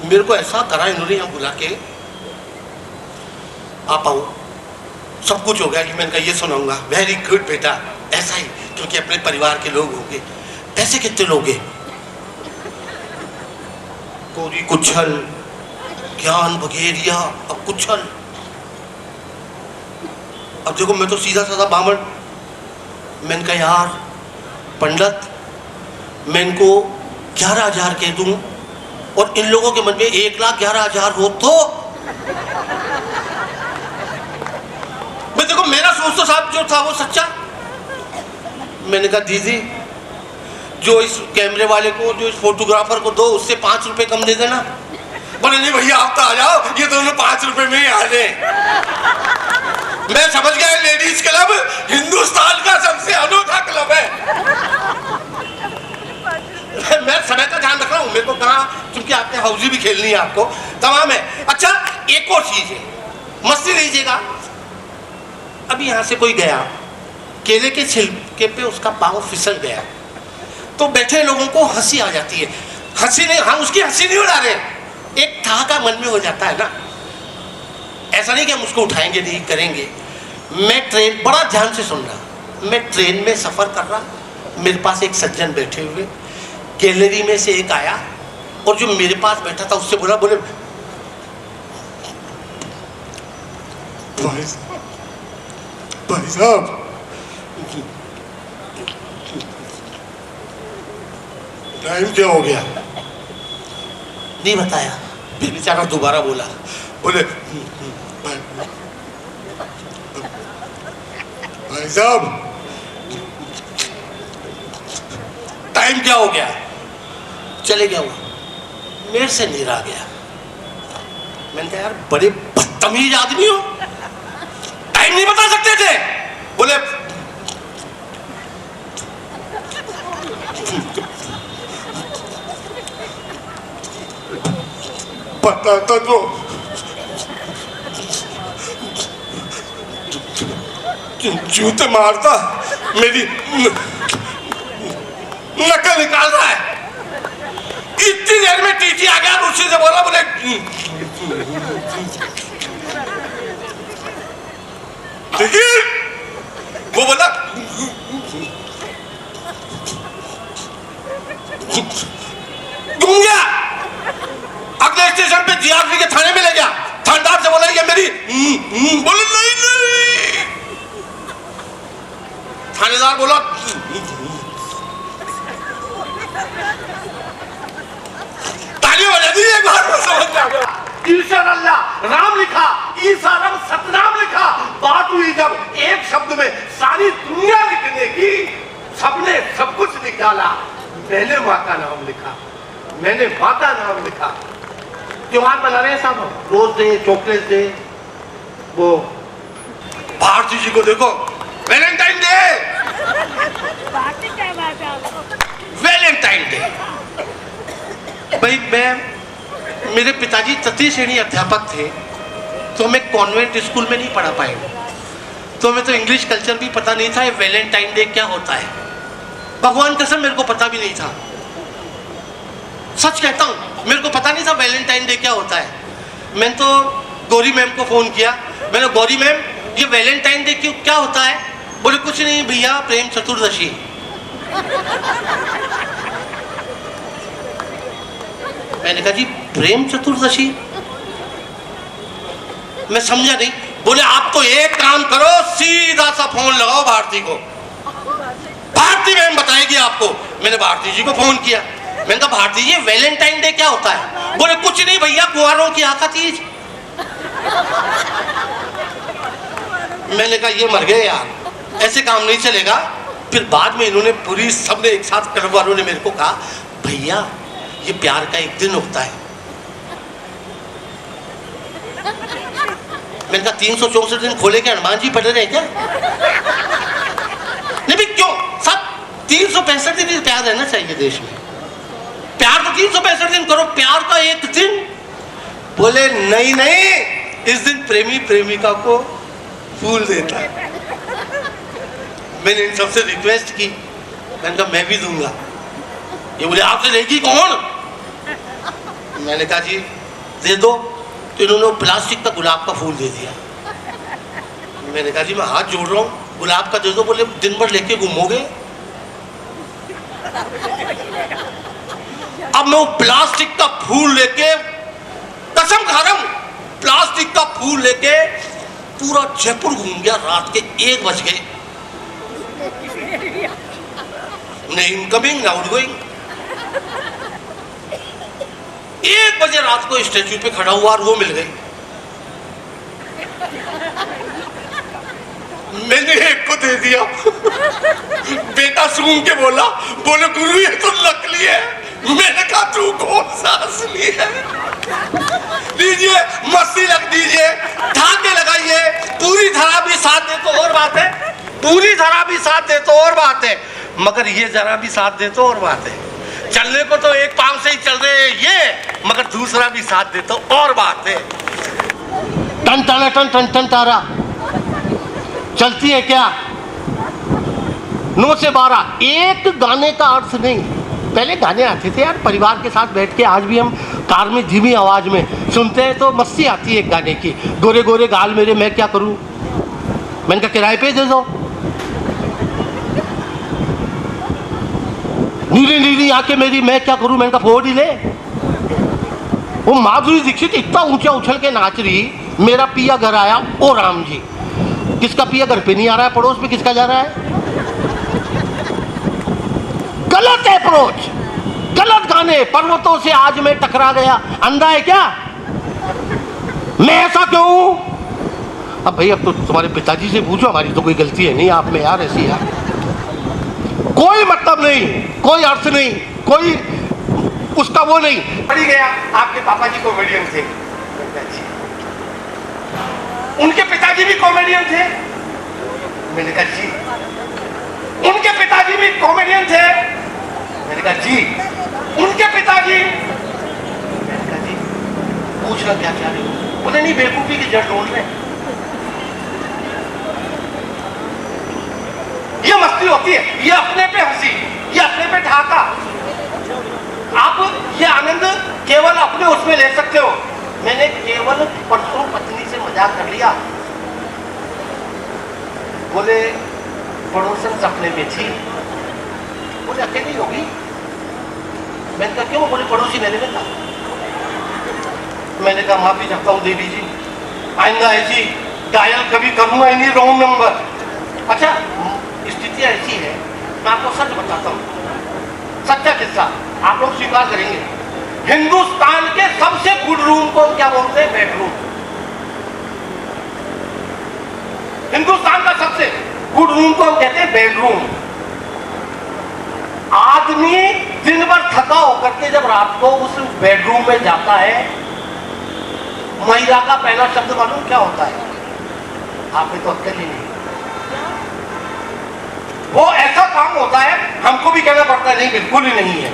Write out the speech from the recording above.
मेरे को ऐसा करा इन्होंने यहाँ बुला के, आप आओ, सब कुछ हो गया कि मैंने कहा ये सुनाऊंगा। वेरी गुड बेटा, ऐसा ही, क्योंकि अपने परिवार के लोग होंगे। पैसे कितने लोगे? कोरी कुछल, ज्ञान बघेरिया, अब कुछल। अब देखो मैं तो सीधा साधा बामण, मैंने कहा यार पंडित, मैं इनको 11,000 कह दूं और इन लोगों के मन में 1,11,000 हो तो मैं, देखो मेरा सोच तो साहब जो था वो सच्चा। मैंने कहा दीदी, जो इस कैमरे वाले को, जो इस फोटोग्राफर को दो, उससे 5 रुपए कम दे देना। बोले नहीं भैया आप तो आ जाओ, ये दोनों 5 रुपए में ही आ जाए। मैं समझ गया लेडीज क्लब हिंदुस्तान का सबसे अनोखा क्लब है। मैं समय का ध्यान रख रहा हूँ, मेरे को कहा, क्योंकि आपने हाउसी भी खेलनी है, आपको तमाम है। अच्छा एक और चीज है, मस्ती लीजिएगा। अभी यहाँ से कोई गया, केले के छिलके पे उसका पाँव फिसल गया, तो बैठे लोगों को हंसी आ जाती है। हंसी नहीं, हम उसकी हंसी नहीं उड़ा रहे, एक ठहाका मन में हो जाता है ना। ऐसा नहीं कि हम उसको उठाएंगे नहीं, करेंगे। मैं ट्रेन, बड़ा ध्यान से सुन रहा, मैं ट्रेन में सफर कर रहा, मेरे पास एक सज्जन बैठे हुए, गैलरी में से एक आया और जो मेरे पास बैठा था उससे बोला, बोले भाई साहब टाइम क्या हो गया? नहीं बताया। फिर बेचारा दोबारा बोला, बोले भाई साहब टाइम क्या हो गया? चले गया वो, मेरे से नीर आ गया। मैंने कहा यार बड़े बदतमीज आदमी हो, टाइम नहीं बता सकते थे? बोले बताता तो जूते मारता, मेरी नकल निकाल रहा है। इतनी देर में टीटी आ गया, उसी से बोला, बोले वो बोला घूम गया, अगले स्टेशन पे जीआरपी के थाने में ले गया। थानेदार से बोला ये मेरी बोले नहीं नहीं। थानेदार बोला ताली बजा दी, एक बार में समझ आ गया। ईशा अल्लाह राम लिखा, ईसा राम सतनाम लिखा। बात हुई जब एक शब्द में सारी दुनिया लिखने की, सबने सब कुछ निकाला। मैंने माँ का नाम लिखा, मैंने माँ का नाम लिखा। त्योहार मना रहे हैं साहब, रोज डे, चॉकलेट डे। वो भारती जी को देखो, वैलेंटाइन डे, वैलेंटाइन डे। भाई मैं, मेरे पिताजी तृतीय श्रेणी अध्यापक थे, तो मैं कॉन्वेंट स्कूल में नहीं पढ़ा पाए, तो मैं तो इंग्लिश कल्चर भी पता नहीं था ये वैलेंटाइन डे क्या होता है। भगवान कसम मेरे को पता भी नहीं था, सच कहता हूँ, मेरे को पता नहीं था वैलेंटाइन डे क्या होता है। मैंने तो गौरी मैम को फोन किया, मैंने गौरी मैम ये वैलेंटाइन डे क्यों क्या होता है? बोले कुछ नहीं भैया, प्रेम चतुर्दशी। मैंने कहा जी प्रेम चतुर्दशी, मैं समझा नहीं। बोले आप तो एक काम करो, सीधा सा फोन लगाओ भारती को, भारती मैम बताएगी आपको। मैंने भारती जी को फोन किया, मैंने कहा भारती जी वैलेंटाइन डे क्या होता है? बोले कुछ नहीं भैया, कुंवारों की आका तीज। मैंने कहा ये मर गए यार, ऐसे काम नहीं चलेगा। फिर बाद में इन्होंने पूरी, सबने एक साथ, क्लब वालों ने मेरे को कहा भैया ये प्यार का एक दिन होता है। मैंने कहा 364 दिन खोले के हनुमान जी पढ़े रहे क्या? नहीं भी क्यों सब 365 दिन प्यार रहना चाहिए देश में। प्यार तो 365 दिन करो, प्यार का एक दिन। बोले नहीं नहीं, इस दिन प्रेमी प्रेमिका को फूल देता है। मैंने इन सबसे रिक्वेस्ट की, मैंने कहा मैं भी दूंगा। ये बोले आपसे लेगी कौन? मैंने कहा जी दे दो, तो इन्होंने प्लास्टिक का गुलाब का फूल दे दिया। मैंने कहा जी मैं हाथ जोड़ रहा हूँ, गुलाब का दे दो। बोले दिन भर लेके घूमोगे? अब मैं वो प्लास्टिक का फूल लेके, कसम खा रहा हूं, प्लास्टिक का फूल लेके पूरा जयपुर घूम गया। रात के 1 बज गए, न इनकमिंग न आउटगोइंग। 1 बजे रात को स्टैच्यू पे खड़ा हुआ और वो मिल गई। मैंने एक को दे दिया। बेटा सूंघ के बोला, बोले गुरु ये तो नकली है। मैंने कहा तू कौन सा असली है? लीजिए मस्ती लग दीजिए, ढाके लगाइए। पूरी धरा भी साथ दे तो और बात है, पूरी धरा भी साथ दे तो और बात है, मगर ये जरा भी साथ दे तो और बात है। चलने को तो एक पांव से ही चल रहे हैं ये, मगर दूसरा भी साथ दे तो और बात है। टन टन टन टन टन तारा चलती है क्या? 9 से 12। एक गाने का अर्थ नहीं। पहले गाने आते थे यार परिवार के साथ बैठ के, आज भी हम कार में धीमी आवाज में सुनते हैं तो मस्ती आती है एक गाने की। गोरे गोरे गाल मेरे मैं क्या करूं, मैंने कहा किराए पे दे दो। नीली नीली आंखें मेरी मैं क्या करूं, मैंने कहा फोड़ ही ले। वो माधुरी दीक्षित इतना ऊंचा उछल के नाच रही, मेरा पिया घर आया ओ राम जी। किसका पिया घर पे नहीं आ रहा है, पड़ोस में किसका जा रहा है? गलत अप्रोच, गलत गाने। पर्वतों से आज मैं टकरा गया, अंधा है क्या मैं? ऐसा क्यों हूं? अब भाई अब तो तुम्हारे पिताजी से पूछो, हमारी तो कोई गलती है नहीं आप में यार, ऐसी यार कोई मतलब नहीं, कोई अर्थ नहीं, कोई उसका वो नहीं। पड़ी गया आपके पापा जी कॉमेडियन थे, उनके पिताजी भी कॉमेडियन थे। मैंने कहा जी उनके पिताजी भी कॉमेडियन थे। मैंने कहा जी उनके पिताजी। मैंने कहा जी पूछना क्या चाह रहे हो? बोले नहीं बेवकूफी की जड़ ढूंढ रहे। ये मस्ती होती है, ये अपने पे हंसी, ये अपने पे ढाका। आप ये आनंद केवल अपने उसमें ले सकते हो। मैंने केवल परसों पत्नी से मजाक कर लिया। बोले पड़ोसन सपने में थी। बोले अकेली होगी? मैंने कहा क्यों? बोले पड़ोसी मेरे में था। मैंने कहा माफी चाहता हूँ देवी जी, आइंदा ऐसी डायल कभी करूंगा ही नहीं, रॉन्ग नंबर। अच्छा स्थिति ऐसी है, मैं आपको सच बताता हूँ, सच्चा किस्सा, आप लोग स्वीकार करेंगे। हिंदुस्तान के सबसे गुड रूम को क्या बोलते हैं? बेडरूम। हिंदुस्तान का सबसे गुड रूम को हम कहते हैं बेडरूम। आदमी दिन भर थका होकर के जब रात को उस बेडरूम में जाता है, महिला का पहला शब्द मालूम क्या होता है? आपने तो अक्ल ही नहीं। वो ऐसा काम होता है हमको भी कहना पड़ता है नहीं बिल्कुल ही नहीं है।